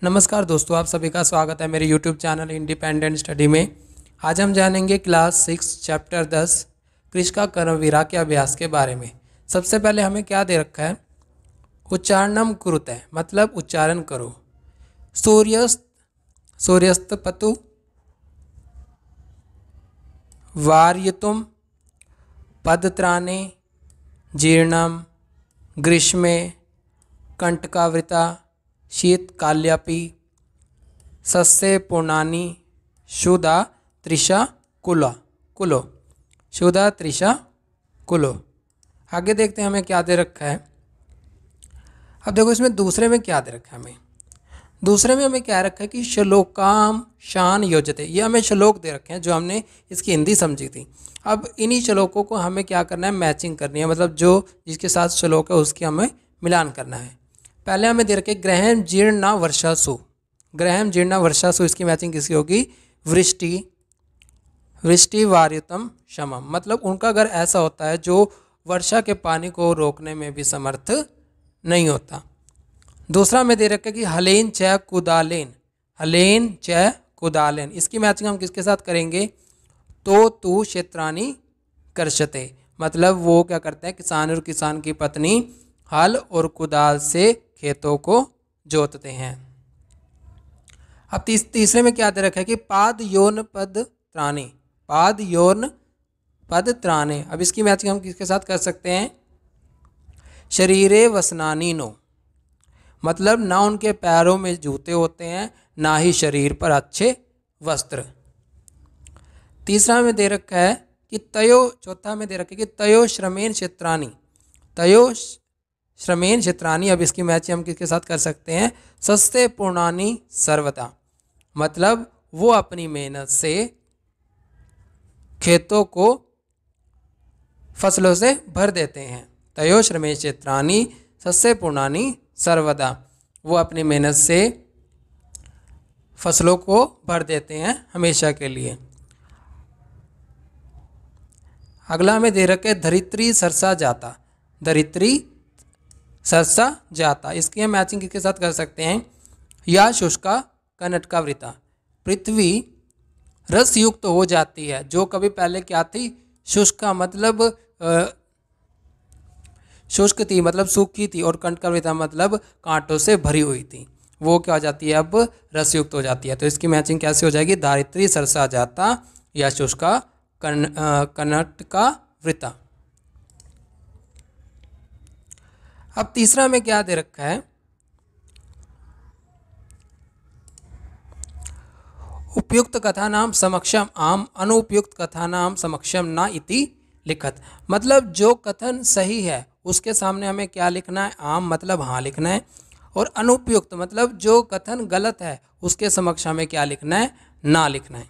नमस्कार दोस्तों, आप सभी का स्वागत है मेरे यूट्यूब चैनल इंडिपेंडेंट स्टडी में। आज हम जानेंगे क्लास 6 चैप्टर 10 कृषि का कर्मवीरा के अभ्यास के बारे में। सबसे पहले हमें क्या दे रखा है? उच्चारणम कुरुते मतलब उच्चारण करो। सूर्यस्त पतु वार्यतुम पदत्राणे जीर्णम ग्रीष्मे कंटकावृता शीतकाल्यापि सस्ये पूर्णानि शुदा त्रिशा कुलो शुदा त्रिशा कुलो। आगे देखते हैं हमें क्या दे रखा है। अब देखो इसमें दूसरे में क्या दे रखा है। दूसरे में हमें क्या रखा है कि श्लोकाम शान योजते। ये हमें श्लोक दे रखे हैं जो हमने इसकी हिंदी समझी थी। अब इन्हीं श्लोकों को हमें क्या करना है, मैचिंग करनी है, मतलब जो जिसके साथ श्लोक है उसकी हमें मिलान करना है। पहले हमें दे रखे ग्रहण जीर्णा वर्षासु। ग्रहण जीर्णा वर्षासु, इसकी मैचिंग किसकी होगी? वृष्टि वार्यतम शमम, मतलब उनका घर ऐसा होता है जो वर्षा के पानी को रोकने में भी समर्थ नहीं होता। दूसरा में दे रखा है कि हलेन च कुदालेन। हलेन च कुदालेन, इसकी मैचिंग हम किसके साथ करेंगे? तो तू क्षेत्रानी कर्षते, मतलब वो क्या करते हैं, किसान और किसान की पत्नी हल और कुदाल से खेतों को जोतते हैं। अब तीसरे में क्या दे रखा है कि पाद योन पद त्राणे। पाद योन पद त्राणे, अब इसकी मैचिंग हम किसके साथ कर सकते हैं? शरीरे वसनानी नो, मतलब ना उनके पैरों में जूते होते हैं ना ही शरीर पर अच्छे वस्त्र। तीसरा में दे रखा है कि चौथा में दे रखा है कि तयो श्रमेण क्षेत्रानी। तयो श्रमेण क्षेत्रानी, अब इसकी मैच हम किसके साथ कर सकते हैं? सस्ते पूर्णानी सर्वदा, मतलब वो अपनी मेहनत से खेतों को फसलों से भर देते हैं। तयो श्रमेण क्षेत्रानी सस्ते पूर्णानी सर्वदा, वो अपनी मेहनत से फसलों को भर देते हैं हमेशा के लिए। अगला में दे रखे धरित्री सरसा जाता। धरित्री सरसा जाता, इसकी हम मैचिंग किसके साथ कर सकते हैं? या शुष्का कनटकावृता, पृथ्वी रस युक्त हो जाती है। जो कभी पहले क्या थी? शुष्का, मतलब शुष्क थी, मतलब सूखी थी, और कंटकावृता मतलब कांटों से भरी हुई थी। वो क्या हो जाती है? अब रस युक्त हो जाती है। तो इसकी मैचिंग कैसे हो जाएगी? धारित्री सरसा जाता या शुष्का कनटकावृता। अब तीसरा में क्या दे रखा है? उपयुक्त कथा नाम समक्षम आम अनुपयुक्त कथा नाम समक्षम ना इति लिखत, मतलब जो कथन सही है उसके सामने हमें क्या लिखना है? आम मतलब हाँ लिखना है, और अनुपयुक्त मतलब जो कथन गलत है उसके समक्ष हमें क्या लिखना है? ना लिखना है।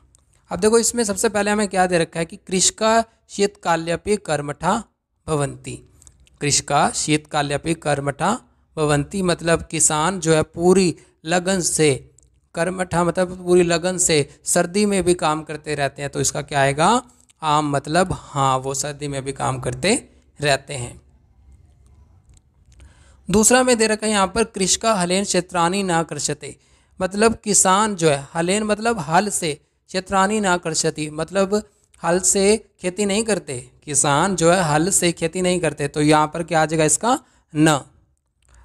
अब देखो इसमें सबसे पहले हमें क्या दे रखा है कि कृषका शीतकाल्यपि कर्मठा भवन्ति। कृषका शीतकाल्यपि कर्मठा भवन्ति, मतलब किसान जो है पूरी लगन से, कर्मठा मतलब पूरी लगन से सर्दी में भी काम करते रहते हैं। तो इसका क्या आएगा? आम मतलब हाँ, वो सर्दी में भी काम करते रहते हैं। दूसरा में दे रखा है यहाँ पर कृषका हलेन क्षेत्रानी ना कर्षते, मतलब किसान जो है, हलेन मतलब हल से, क्षेत्रानी ना कर्षति मतलब हल से खेती नहीं करते। किसान जो है हल से खेती नहीं करते, तो यहाँ पर क्या आ जाएगा इसका? न।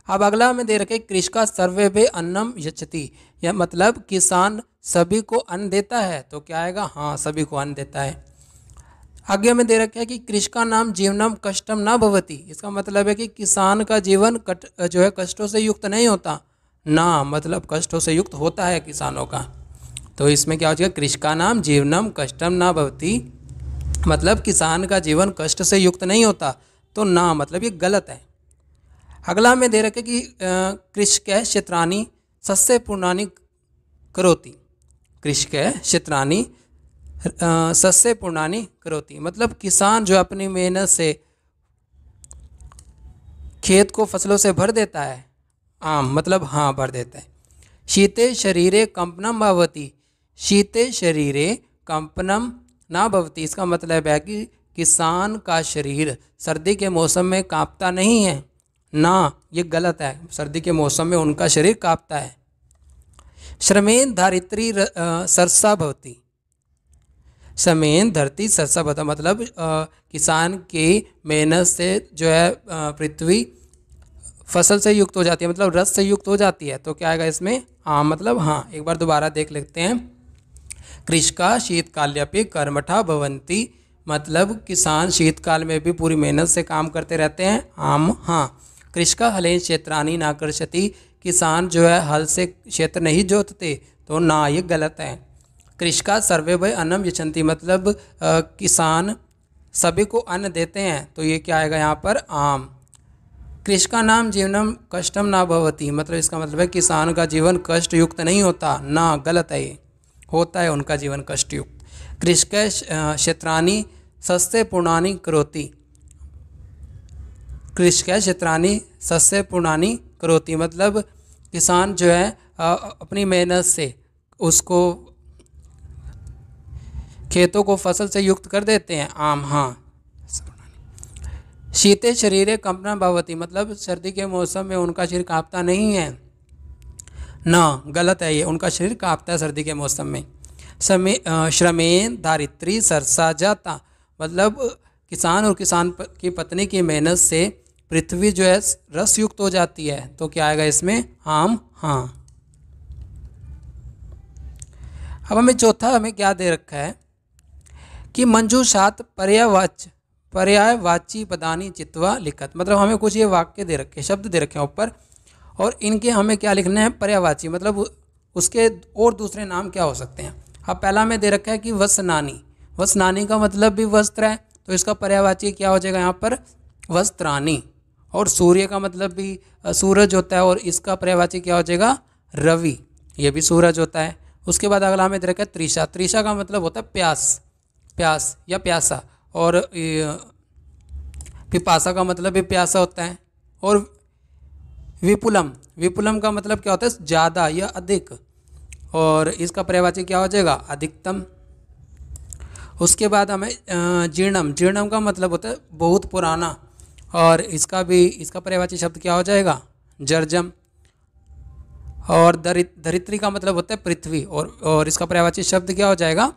अब अगला में दे रखे कृषका सर्वेभे अन्नम यच्छति, या मतलब किसान सभी को अन्न देता है। तो क्या आएगा? हाँ, सभी को अन्न देता है। आगे में दे रखा है कि कृषका नाम जीवनम कष्टम ना भवति, इसका मतलब है कि किसान का जीवन जो है कष्टों से युक्त नहीं होता। ना मतलब कष्टों से युक्त होता है किसानों का। तो इसमें क्या हो जाएगा? कृषका नाम जीवनम कष्टम ना भवति, मतलब किसान का जीवन कष्ट से युक्त नहीं होता। तो ना मतलब ये गलत है। अगला में दे रखे कि कृषक क्षेत्रानी सस्ये पूर्णानि करोति। कृषक क्षेत्रानी सस्ये पूर्णानि करोति, मतलब किसान जो अपनी मेहनत से खेत को फसलों से भर देता है। आम मतलब हाँ, भर देता है। शीते शरीरे कंपनम भवति। शीते शरीरे कंपनम ना भवति, इसका मतलब है कि किसान का शरीर सर्दी के मौसम में कांपता नहीं है ना, ये गलत है। सर्दी के मौसम में उनका शरीर कांपता है। श्रमेन धारित्री सरसा भवती। श्रमेन धरती सरसा भवता मतलब किसान की मेहनत से जो है पृथ्वी फसल से युक्त हो जाती है, मतलब रस से युक्त हो जाती है। तो क्या आएगा इसमें? मतलब हाँ। एक बार दोबारा देख लेते हैं। कृषका शीतकाल्यपि कर्मठा भवन्ति मतलब किसान शीतकाल में भी पूरी मेहनत से काम करते रहते हैं। हाँ। कृषका हलेन क्षेत्राणि नाकर्षति किसान जो है हल से क्षेत्र नहीं जोतते। तो ना, ये गलत है। कृषका सर्वे भय अन्नम यच्छन्ति मतलब किसान सभी को अन्न देते हैं। तो ये क्या आएगा यहाँ पर? आम। कृषका नाम जीवनम कष्टम ना भवति मतलब इसका मतलब है किसान का जीवन कष्ट युक्त नहीं होता। ना, गलत है, ये होता है उनका जीवन कष्ट युक्त। कृषक क्षेत्राणि सस्ते पूर्णानि करोति। कृषक क्षेत्राणि सस्ते पूर्णानि करोति मतलब किसान जो है अपनी मेहनत से उसको खेतों को फसल से युक्त कर देते हैं। हाँ। शीते शरीरे कंपना भवति मतलब सर्दी के मौसम में उनका शरीर कांपता नहीं है। ना, गलत है, ये उनका शरीर कांपता है सर्दी के मौसम में। श्रमेन धारित्री सरसा जाता मतलब किसान और किसान की पत्नी की मेहनत से पृथ्वी जो है रस युक्त हो जाती है। तो क्या आएगा इसमें? हाँ। अब हमें चौथा क्या दे रखा है कि मंजूषात पर्यायवाची पदानी चित्वा लिखत मतलब हमें कुछ ये वाक्य दे रखे, शब्द दे रखे हैं ऊपर, और इनके हमें क्या लिखना है? पर्यायवाची मतलब उसके और दूसरे नाम क्या हो सकते हैं। अब पहला में दे रखा है कि वसनानी। वसनानी का मतलब भी वस्त्र है, तो इसका पर्यायवाची क्या हो जाएगा यहाँ पर? वस्त्रानी। और सूर्य का मतलब भी सूरज होता है, और इसका पर्यायवाची क्या हो जाएगा? रवि, ये भी सूरज होता है। उसके बाद अगला में दे रखा है तृषा। तृषा का मतलब होता है प्यास या प्यासा, और पिपासा का मतलब भी प्यासा होता है। और विपुलम का मतलब क्या होता है? ज़्यादा या अधिक, और इसका पर्यायवाची क्या हो जाएगा? अधिकतम। उसके बाद हमें जीर्णम का मतलब होता है बहुत पुराना, और इसका पर्यायवाची शब्द क्या हो जाएगा? जर्जम। और धरित्री का मतलब होता है पृथ्वी, और इसका पर्यायवाची शब्द क्या हो जाएगा?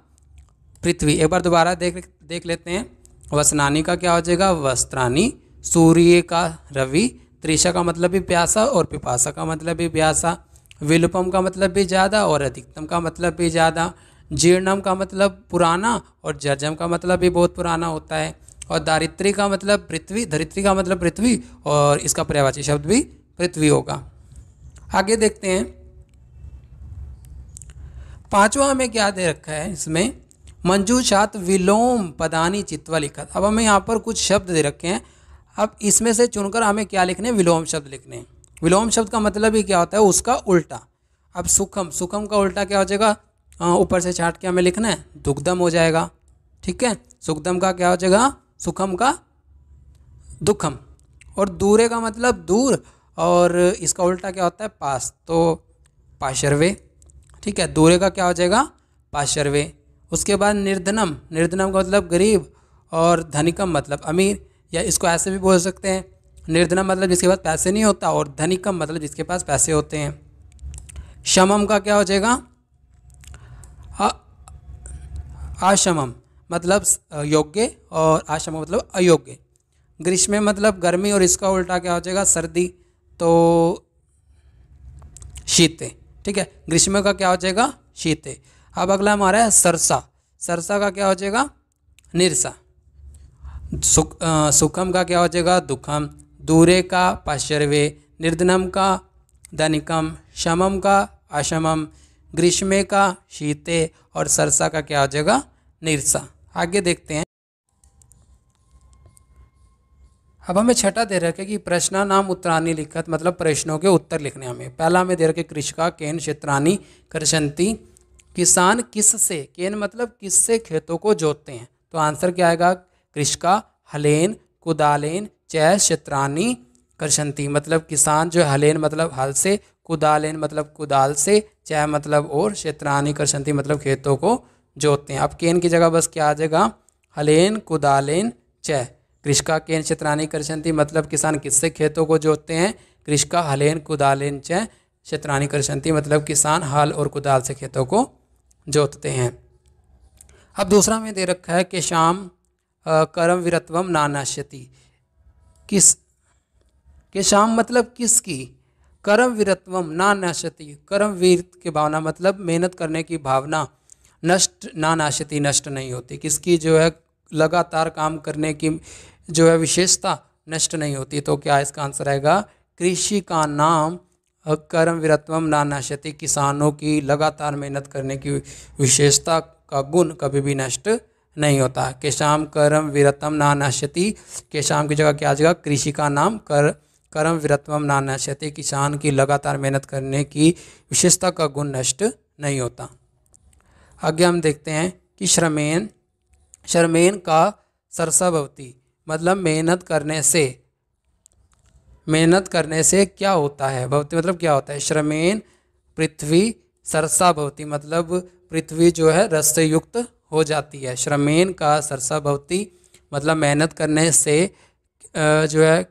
पृथ्वी। एक बार दोबारा देख लेते हैं। वसनानी का क्या हो जाएगा? वस्त्रानी। सूर्य का रवि। तृषा का मतलब भी प्यासा, और पिपासा का मतलब भी प्यासा। विलुपम का मतलब भी ज़्यादा, और अधिकतम का मतलब भी ज़्यादा। जीर्णम का मतलब पुराना, और जर्जम का मतलब भी बहुत पुराना होता है। और दारित्री का मतलब पृथ्वी, धरित्री का मतलब पृथ्वी, और इसका पर्यायवाची शब्द भी पृथ्वी होगा। आगे देखते हैं। पांचवा हमें क्या दे रखा है इसमें? मंजूषात विलोम पदानी चित्वा लिखत। अब हमें यहाँ पर कुछ शब्द दे रखे हैं। अब इसमें से चुनकर हमें क्या लिखने? विलोम शब्द लिखने हैं। विलोम शब्द का मतलब ही क्या होता है? उसका उल्टा। अब सुखम का उल्टा क्या हो जाएगा? ऊपर से छाट के हमें लिखना है, दुग्धम हो जाएगा। ठीक है, सुखदम का क्या हो जाएगा? सुखम का दुखम। और दूरे का मतलब दूर, और इसका उल्टा क्या होता है? पास, तो पाशर्वे। ठीक है, दूरे का क्या हो जाएगा? पाशर्वे। उसके बाद निर्धनम का मतलब गरीब, और धनिकम मतलब अमीर, या इसको ऐसे भी बोल सकते हैं, निर्धनम मतलब जिसके पास पैसे नहीं होता, और धनिकम मतलब जिसके पास पैसे होते हैं। शमम का क्या हो जाएगा? आशमम मतलब योग्य, और आशमम मतलब अयोग्य। ग्रीष्म मतलब गर्मी, और इसका उल्टा क्या हो जाएगा? सर्दी, तो शीते। ठीक है, ग्रीष्म का क्या हो जाएगा? शीते। अब अगला हमारा है सरसा। सरसा का क्या हो जाएगा? निरसा। सुखम का क्या हो जाएगा? दुखम। दूरे का पाशर्वे। निर्धनम का धनिकम। शमम का अशमम। ग्रीष्मे का शीते, और सरसा का क्या हो जाएगा? निरसा। आगे देखते हैं। अब हमें छठा दे रखा है कि प्रश्ना नाम उत्तरानी लिखत मतलब प्रश्नों के उत्तर लिखने। हमें पहला हमें दे रखे कृषका केन क्षेत्रानी कर्षन्ति किसान किससे, केन मतलब किससे खेतों को जोतते हैं। तो आंसर क्या आएगा? कृषका हलेन कुदालेन चै क्षेत्रानी कर्षन्ति मतलब किसान जो हलेन मतलब हल से, कुदालेन मतलब कुदाल से, चै मतलब और, क्षेत्रानी कर्षन्ति मतलब खेतों को जोतते हैं। अब केन की जगह बस क्या आ जाएगा? हलेन कुदालेन चै। कृषका केन क्षेत्रानी कर्षन्ति मतलब किसान किससे खेतों को जोतते हैं। कृषका हलेन कुदालेन चै क्षेत्राणि कृषन्ति, मतलब किसान हल और कुदाल से खेतों को जोतते हैं। अब दूसरा में दे रखा है कि शाम कर्म वीरत्वम नानाश्यति, कि शाम मतलब किसकी, कर्म वीरत्वम ना नाशति, कर्म वीर की भावना मतलब मेहनत करने की भावना, नष्ट ना नाशति नष्ट नहीं होती, किसकी जो है लगातार काम करने की जो है विशेषता नष्ट नहीं होती। तो क्या इसका आंसर आएगा, कृषि का नाम कर्म वीरत्वम ना नाशति, किसानों की लगातार मेहनत करने की विशेषता का गुण कभी भी नष्ट नहीं होता। केशाम कर्म वीरत्वम ना नाशति, केशाम की जगह क्या आ जाएगा, कृषि का नाम कर्म वीरत्वम ना नाशति, किसान की लगातार मेहनत करने की विशेषता का गुण नष्ट नहीं होता। आगे हम देखते हैं कि श्रमेन, श्रमेन का सरसा भवती, मतलब मेहनत करने से क्या होता है, भवती मतलब क्या होता है, श्रमेन पृथ्वी सरसा भवती, मतलब पृथ्वी जो है रस से युक्त हो जाती है। श्रमेन का सरसा भवती मतलब मेहनत करने से जो है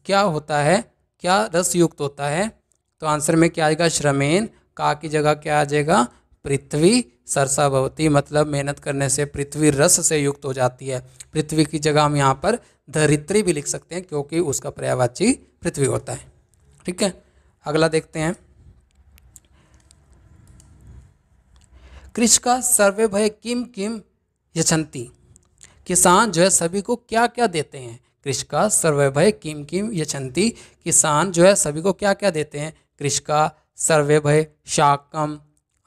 क्या होता है, क्या रस युक्त होता है। तो आंसर में क्या आएगा, श्रमेन, का की जगह क्या आ जाएगा, पृथ्वी सरसा भवती, मतलब मेहनत करने से पृथ्वी रस से युक्त हो जाती है। पृथ्वी की जगह हम यहाँ पर धरित्री भी लिख सकते हैं क्योंकि उसका पर्यायवाची पृथ्वी होता है। ठीक है, अगला देखते हैं। कृषका सर्वे भय किम किम यछन्ति, किसान जो है सभी को क्या क्या देते हैं। कृषका सर्वे भय किम किम यछन्ति, किसान जो है सभी को क्या क्या देते हैं। कृषका सर्वे भय शाकम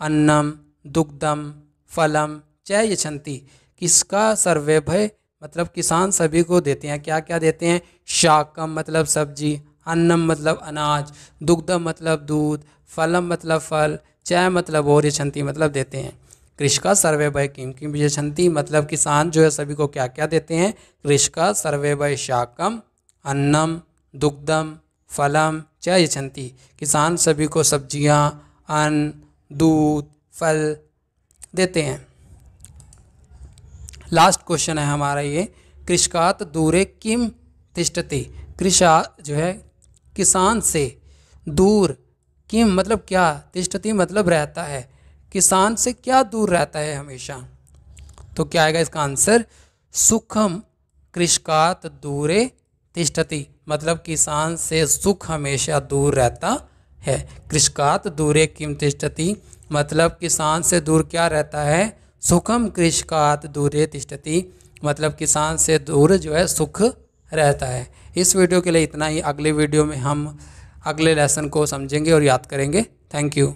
अन्नम दुग्धम फलम च यछन्ति, किसका सर्वे भय मतलब किसान सभी को देते हैं, क्या क्या देते हैं, शाकम मतलब सब्जी, अन्नम मतलब अनाज, दुग्धम मतलब दूध, फलम मतलब फल, च मतलब और यछन्ति मतलब देते हैं। कृषका सर्वे भय किम किम यछन्ति मतलब किसान जो है सभी को क्या क्या देते हैं। कृषका सर्वे भय शाकम अन्नम दुग्धम फलम च यछन्ति, किसान सभी को सब्जियां, अन्न, दूध, फल देते हैं। लास्ट क्वेश्चन है हमारा ये, कृषकात दूरे किम तिष्ठति, कृषा जो है किसान से दूर, किम मतलब क्या, तिष्ठति मतलब रहता है, किसान से क्या दूर रहता है हमेशा। तो क्या आएगा इसका आंसर, सुखम कृषकात दूरे तिष्ठति, मतलब किसान से सुख हमेशा दूर रहता है। कृषकात दूरे किम तिष्ठति मतलब किसान से दूर क्या रहता है, सुखम कृषकात दूरे तिष्ठति मतलब किसान से दूर जो है सुख रहता है। इस वीडियो के लिए इतना ही, अगले वीडियो में हम अगले लेसन को समझेंगे और याद करेंगे। Thank you.